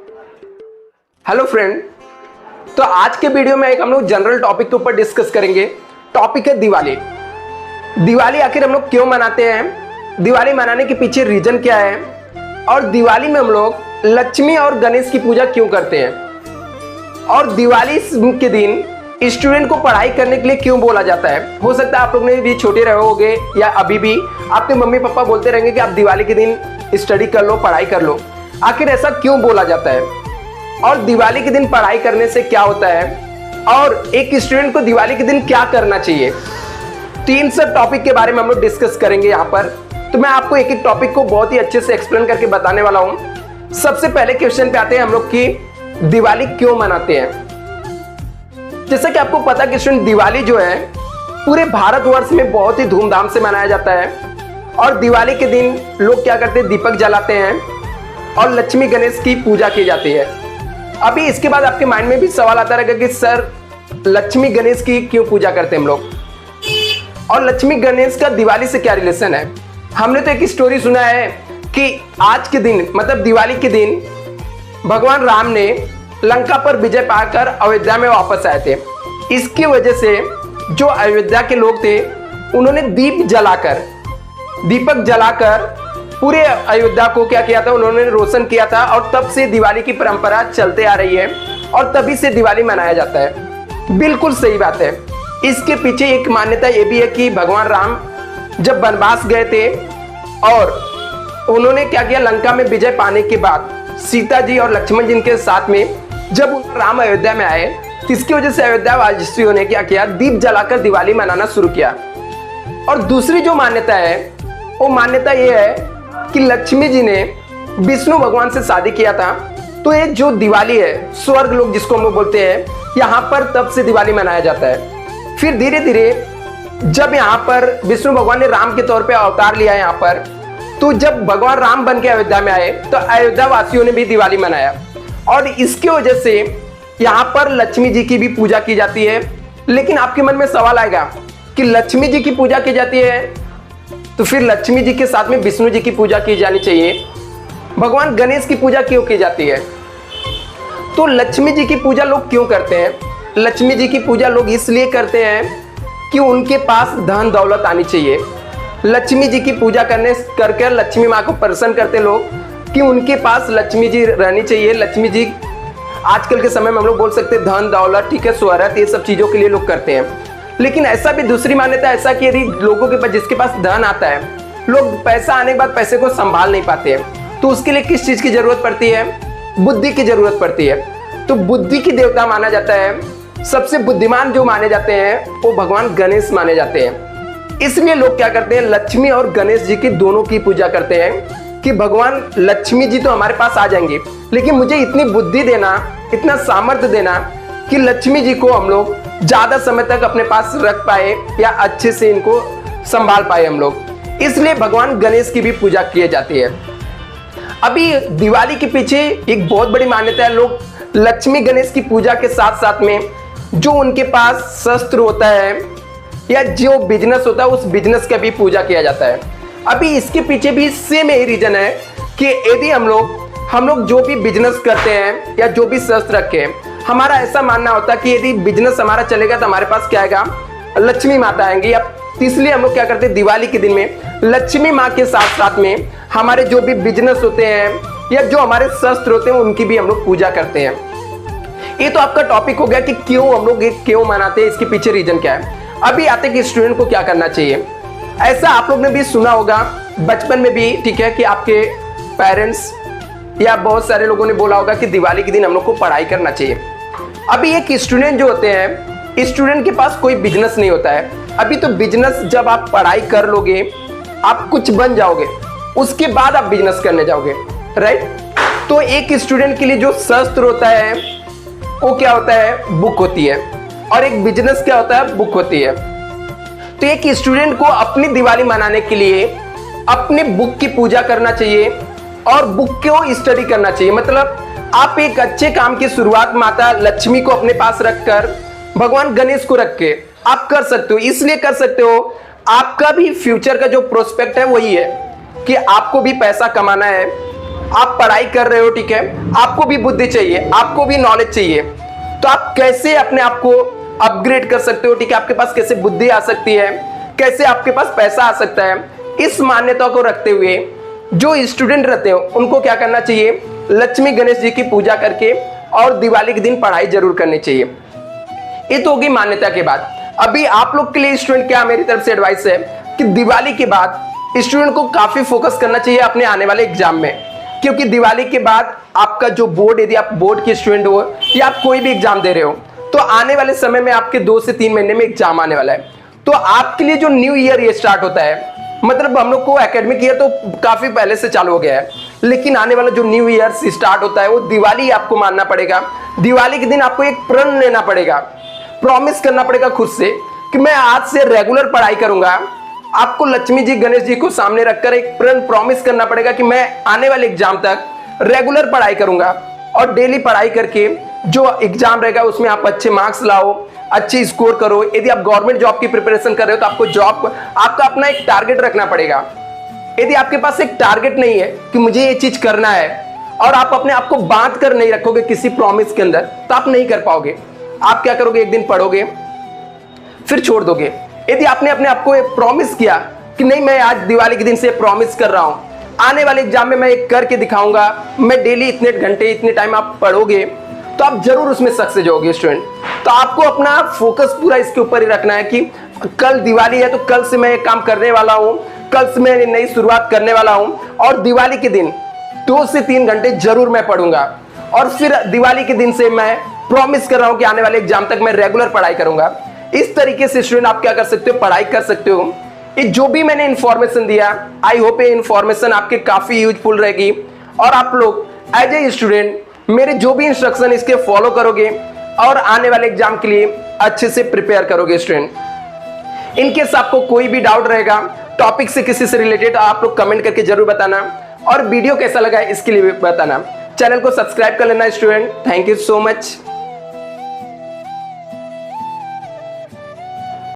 Hello friend. तो आज के वीडियो में हम लोग जनरल टॉपिक के ऊपर डिस्कस करेंगे। टॉपिक है दिवाली। दिवाली आखिर हम लोग क्यों मनाते हैं, दिवाली मनाने के पीछे रीजन क्या है, और दिवाली में हम लोग लक्ष्मी और गणेश की पूजा क्यों करते हैं, और दिवाली के दिन स्टूडेंट को पढ़ाई करने के लिए क्यों बोला जाता है। हो सकता है आप लोग ने भी छोटे रहे होगे या अभी भी आपके मम्मी पापा बोलते रहेंगे कि आप दिवाली के दिन स्टडी कर लो, पढ़ाई कर लो। आखिर ऐसा क्यों बोला जाता है, और दिवाली के दिन पढ़ाई करने से क्या होता है, और एक स्टूडेंट को दिवाली के दिन क्या करना चाहिए। तीन सब टॉपिक के बारे में हम लोग डिस्कस करेंगे यहाँ पर। तो मैं आपको एक एक टॉपिक को बहुत ही अच्छे से एक्सप्लेन करके बताने वाला हूँ। सबसे पहले क्वेश्चन पे आते हैं हम लोग की दिवाली क्यों मनाते हैं। जैसा कि आपको पता कि स्टूडेंट दिवाली जो है पूरे भारतवर्ष में बहुत ही धूमधाम से मनाया जाता है, और दिवाली के दिन लोग क्या करते हैं, दीपक जलाते हैं और लक्ष्मी गणेश की पूजा की जाती है। अभी इसके बाद आपके माइंड में भी सवाल आता रहेगा कि सर लक्ष्मी गणेश की क्यों पूजा करते हैं हम लोग, और लक्ष्मी गणेश का दिवाली से क्या रिलेशन है। हमने तो एक स्टोरी सुना है कि आज के दिन मतलब दिवाली के दिन भगवान राम ने लंका पर विजय पाकर अयोध्या में वापस आए थे। इसकी वजह से जो अयोध्या के लोग थे उन्होंने दीपक जलाकर पूरे अयोध्या को क्या किया था, उन्होंने रोशन किया था, और तब से दिवाली की परंपरा चलते आ रही है और तभी से दिवाली मनाया जाता है। बिल्कुल सही बात है। इसके पीछे एक मान्यता ये भी है कि भगवान राम जब वनवास गए थे और उन्होंने क्या किया, लंका में विजय पाने के बाद सीता जी और लक्ष्मण जी के साथ में जब राम अयोध्या में आए, इसकी वजह से अयोध्या वासियों ने क्या किया, दीप जलाकर दिवाली मनाना शुरू किया। और दूसरी जो मान्यता है वो मान्यता ये है कि लक्ष्मी जी ने विष्णु भगवान से शादी किया था, तो ये जो दिवाली है स्वर्ग लोग जिसको हम लोग बोलते हैं, यहाँ पर तब से दिवाली मनाया जाता है। फिर धीरे धीरे जब यहाँ पर विष्णु भगवान ने राम के तौर पे अवतार लिया यहाँ पर, तो जब भगवान राम बन के अयोध्या में आए तो अयोध्या वासियों ने भी दिवाली मनाया, और इसकी वजह से यहाँ पर लक्ष्मी जी की भी पूजा की जाती है। लेकिन आपके मन में सवाल आएगा कि लक्ष्मी जी की पूजा की जाती है तो फिर लक्ष्मी जी के साथ में विष्णु जी की पूजा की जानी चाहिए, भगवान गणेश की पूजा क्यों की जाती है। तो लक्ष्मी जी की पूजा लोग क्यों करते हैं, लक्ष्मी जी की पूजा लोग इसलिए करते हैं कि उनके पास धन दौलत आनी चाहिए। लक्ष्मी जी की पूजा करके लक्ष्मी माँ को प्रसन्न करते लोग कि उनके पास लक्ष्मी जी रहनी चाहिए। लक्ष्मी जी आजकल के समय में हम लोग बोल सकते हैं धन दौलत, ठीक है, शोहरत, ये सब चीज़ों के लिए लोग करते हैं। लेकिन ऐसा भी दूसरी मान्यता ऐसा कि यदि लोगों के पास, जिसके पास धन आता है, लोग पैसा आने के बाद पैसे को संभाल नहीं पाते हैं, तो उसके लिए किस चीज़ की जरूरत पड़ती है, बुद्धि की जरूरत पड़ती है। तो बुद्धि की देवता माना जाता है, सबसे बुद्धिमान जो माने जाते हैं वो भगवान गणेश माने जाते हैं। इसलिए लोग क्या करते हैं, लक्ष्मी और गणेश जी की दोनों की पूजा करते हैं कि भगवान लक्ष्मी जी तो हमारे पास आ जाएंगे, लेकिन मुझे इतनी बुद्धि देना, इतना सामर्थ्य देना कि लक्ष्मी जी को हम लोग ज्यादा समय तक अपने पास रख पाए या अच्छे से इनको संभाल पाए हम लोग। इसलिए भगवान गणेश की भी पूजा की जाती है। अभी दिवाली के पीछे एक बहुत बड़ी मान्यता है, लोग लक्ष्मी गणेश की पूजा के साथ साथ में जो उनके पास शस्त्र होता है या जो बिजनेस होता है उस बिजनेस का भी पूजा किया जाता है। अभी इसके पीछे भी सेम यही रीजन है कि यदि हम लोग जो भी बिजनेस करते हैं या जो भी शस्त्र रखे हैं, हमारा ऐसा मानना होता है कि यदि बिजनेस हमारा चलेगा तो हमारे पास क्या आएगा, लक्ष्मी माता आएंगी। इसलिए हम लोग क्या करते हैं, दिवाली के दिन में लक्ष्मी माँ के साथ साथ में हमारे जो भी बिजनेस होते हैं या जो हमारे शस्त्र होते हैं उनकी भी हम लोग पूजा करते हैं। ये तो आपका टॉपिक हो गया कि क्यों हम लोग क्यों मनाते हैं, इसके पीछे रीजन क्या है। अभी आते हैं कि स्टूडेंट को क्या करना चाहिए। ऐसा आप लोग ने भी सुना होगा बचपन में भी, ठीक है, कि आपके पेरेंट्स या बहुत सारे लोगों ने बोला होगा कि दिवाली के दिन हम लोग को पढ़ाई करना चाहिए। अभी एक स्टूडेंट जो होते हैं, स्टूडेंट के पास कोई बिजनेस नहीं होता है। अभी तो बिजनेस जब आप पढ़ाई कर लोगे, आप कुछ बन जाओगे, उसके बाद आप बिजनेस करने जाओगे, राइट। तो एक स्टूडेंट के लिए जो शस्त्र होता है वो क्या होता है, बुक होती है, और एक बिजनेस क्या होता है, बुक होती है। तो एक स्टूडेंट को अपनी दिवाली मनाने के लिए अपने बुक की पूजा करना चाहिए और बुक को स्टडी करना चाहिए। मतलब आप एक अच्छे काम की शुरुआत माता लक्ष्मी को अपने पास रखकर, भगवान गणेश को रख के आप कर सकते हो। इसलिए कर सकते हो, आपका भी फ्यूचर का जो प्रोस्पेक्ट है वही है कि आपको भी पैसा कमाना है, आप पढ़ाई कर रहे हो, ठीक है, आपको भी बुद्धि चाहिए, आपको भी नॉलेज चाहिए, तो आप कैसे अपने आप को अपग्रेड कर सकते हो, ठीक है, आपके पास कैसे बुद्धि आ सकती है, कैसे आपके पास पैसा आ सकता है, इस मान्यता को रखते हुए जो स्टूडेंट रहते हो उनको क्या करना चाहिए, लक्ष्मी गणेश जी की पूजा करके और दिवाली के दिन पढ़ाई जरूर करनी चाहिए। ये तो होगी मान्यता के बाद। अभी आप लोग के लिए स्टूडेंट क्या मेरी तरफ से एडवाइस है कि दिवाली के बाद स्टूडेंट को काफी फोकस करना चाहिए अपने आने वाले एग्जाम में, क्योंकि दिवाली के बाद आपका जो बोर्ड, यदि आप बोर्ड के स्टूडेंट हो या आप कोई भी एग्जाम दे रहे हो, तो आने वाले समय में आपके 2 से 3 महीने में एग्जाम आने वाला है। तो आपके लिए जो न्यू ईयर ये स्टार्ट होता है, मतलब हम लोग को एकेडमिक ईयर तो काफी पहले से चालू हो गया है, लेकिन आने वाला जो न्यू ईयर स्टार्ट होता है वो दिवाली आपको मानना पड़ेगा। दिवाली के दिन आपको एक प्रण लेना पड़ेगा, प्रॉमिस करना पड़ेगा खुद से कि मैं आज से रेगुलर पढ़ाई करूंगा। आपको लक्ष्मी जी गणेश जी को सामने रखकर एक प्रण प्रॉमिस करना पड़ेगा कि मैं आने वाले एग्जाम तक रेगुलर पढ़ाई करूंगा और डेली पढ़ाई करके जो एग्जाम रहेगा उसमें आप अच्छे मार्क्स लाओ, अच्छी स्कोर करो। यदि आप गवर्नमेंट जॉब की प्रिपरेशन कर रहे हो तो आपको जॉब, आपका अपना एक टारगेट रखना पड़ेगा। यदि आपके पास एक टारगेट नहीं है कि मुझे ये चीज करना है और आप अपने आप को बांध कर नहीं रखोगे किसी प्रॉमिस के अंदर, तो आप नहीं कर पाओगे। आप क्या करोगे, एक दिन पढ़ोगे फिर छोड़ दोगे। यदि आपने अपने आप को एक प्रॉमिस किया कि नहीं, मैं आज दिवाली के दिन से प्रॉमिस कर रहा हूं, आने वाले एग्जाम में मैं एक करके दिखाऊंगा, मैं डेली इतने घंटे इतने टाइम आप पढ़ोगे, तो आप जरूर उसमें सक्सेस होगे स्टूडेंट। तो आपको अपना फोकस पूरा इसके ऊपर ही रखना है कि कल दिवाली है तो कल से मैं एक काम करने वाला हूं, कल से मैं नई शुरुआत करने वाला हूं और दिवाली के दिन 2 से 3 घंटे जरूर मैं पढ़ूंगा और फिर दिवाली के दिन से मैं प्रॉमिस कर रहा हूं कि आने वाले एग्जाम तक मैं रेगुलर पढ़ाई करूंगा। इस तरीके से स्टूडेंट आप क्या कर सकते हो, पढ़ाई कर सकते हो। ये जो भी मैंने इंफॉर्मेशन दिया, आई होप ये इंफॉर्मेशन आपके काफी यूजफुल रहेगी और आप लोग एज ए स्टूडेंट मेरे जो भी इंस्ट्रक्शन इसके फॉलो करोगे और आने वाले एग्जाम के लिए अच्छे से प्रिपेयर करोगे स्टूडेंट। इनकेस आपको कोई भी डाउट रहेगा टॉपिक से, किसी से रिलेटेड, आप लोग कमेंट करके जरूर बताना और वीडियो कैसा लगा इसके लिए भी बताना। चैनल को सब्सक्राइब कर लेना student. Thank you so much.